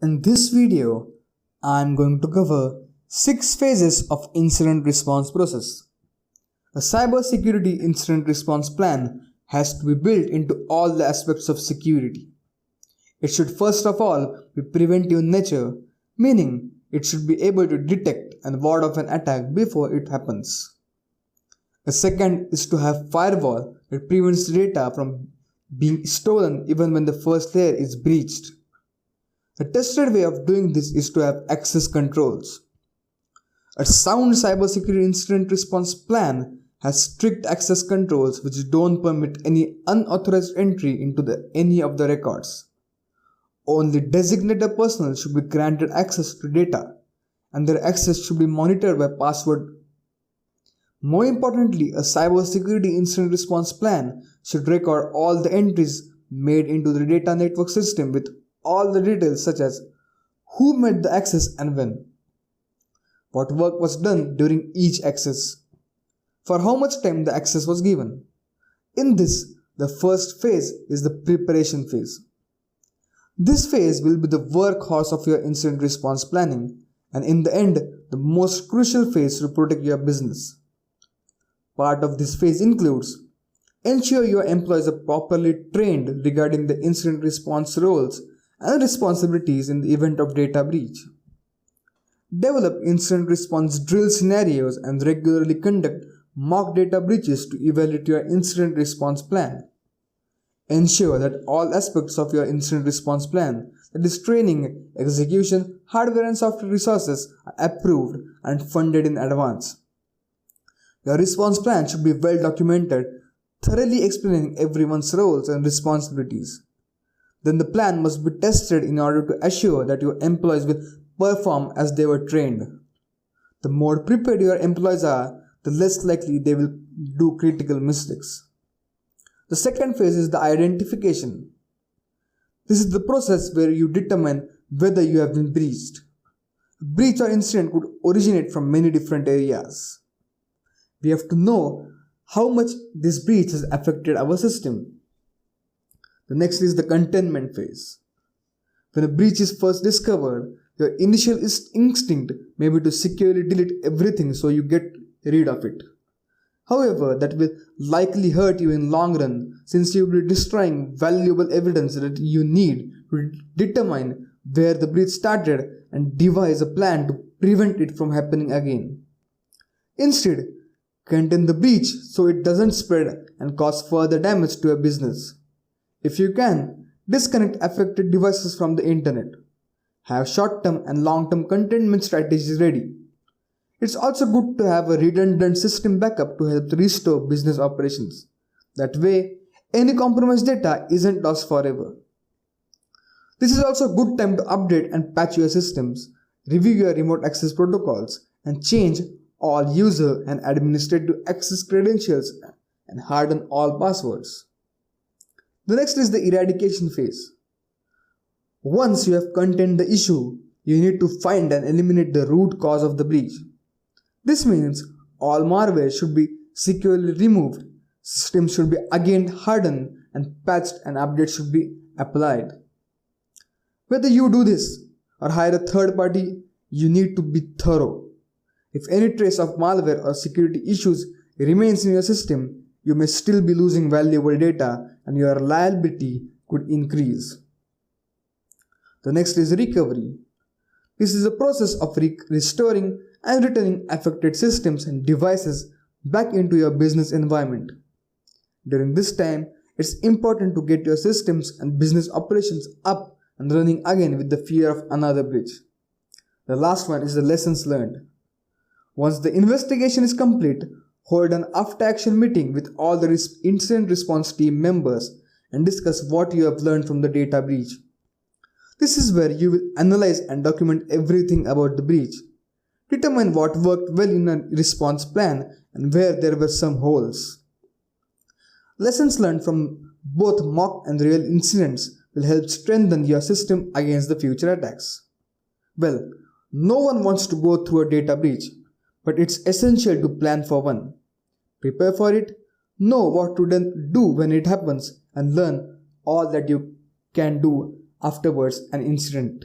In this video, I am going to cover 6 phases of incident response process. A cybersecurity incident response plan has to be built into all the aspects of security. It should first of all be preventive in nature, meaning it should be able to detect and ward off an attack before it happens. A second is to have firewall that prevents data from being stolen even when the first layer is breached. The tested way of doing this is to have access controls. A sound cybersecurity incident response plan has strict access controls which don't permit any unauthorized entry into any of the records. Only designated personnel should be granted access to data, and their access should be monitored by password. More importantly, a cybersecurity incident response plan should record all the entries made into the data network system with all the details such as who made the access and when, what work was done during each access, for how much time the access was given. In this, the first phase is the preparation phase. This phase will be the workhorse of your incident response planning, and in the end, the most crucial phase to protect your business. Part of this phase includes ensure your employees are properly trained regarding the incident response roles and responsibilities in the event of data breach. Develop incident response drill scenarios and regularly conduct mock data breaches to evaluate your incident response plan. Ensure that all aspects of your incident response plan, that is training, execution, hardware and software resources, are approved and funded in advance. Your response plan should be well documented, thoroughly explaining everyone's roles and responsibilities. Then the plan must be tested in order to assure that your employees will perform as they were trained. The more prepared your employees are, the less likely they will do critical mistakes. The second phase is the identification. This is the process where you determine whether you have been breached. A breach or incident could originate from many different areas. We have to know how much this breach has affected our system. The next is the containment phase. When a breach is first discovered, your initial instinct may be to securely delete everything so you get rid of it. However, that will likely hurt you in long run since you will be destroying valuable evidence that you need to determine where the breach started and devise a plan to prevent it from happening again. Instead, contain the breach so it doesn't spread and cause further damage to your business. If you can, disconnect affected devices from the internet. Have short-term and long-term containment strategies ready. It's also good to have a redundant system backup to help restore business operations. That way, any compromised data isn't lost forever. This is also a good time to update and patch your systems, review your remote access protocols, and change all user and administrative access credentials and harden all passwords. The next is the eradication phase. Once you have contained the issue, you need to find and eliminate the root cause of the breach. This means all malware should be securely removed, systems should be again hardened and patched, and updates should be applied. Whether you do this or hire a third party, you need to be thorough. If any trace of malware or security issues remains in your system, you may still be losing valuable data and your liability could increase. The next is recovery. This is a process of restoring and returning affected systems and devices back into your business environment. During this time, it's important to get your systems and business operations up and running again with the fear of another breach. The last one is the lessons learned. Once the investigation is complete, hold an after-action meeting with all the incident response team members and discuss what you have learned from the data breach. This is where you will analyze and document everything about the breach. Determine what worked well in a response plan and where there were some holes. Lessons learned from both mock and real incidents will help strengthen your system against the future attacks. Well, no one wants to go through a data breach, but it's essential to plan for one. Prepare for it, know what to do when it happens, and learn all that you can do afterwards an incident.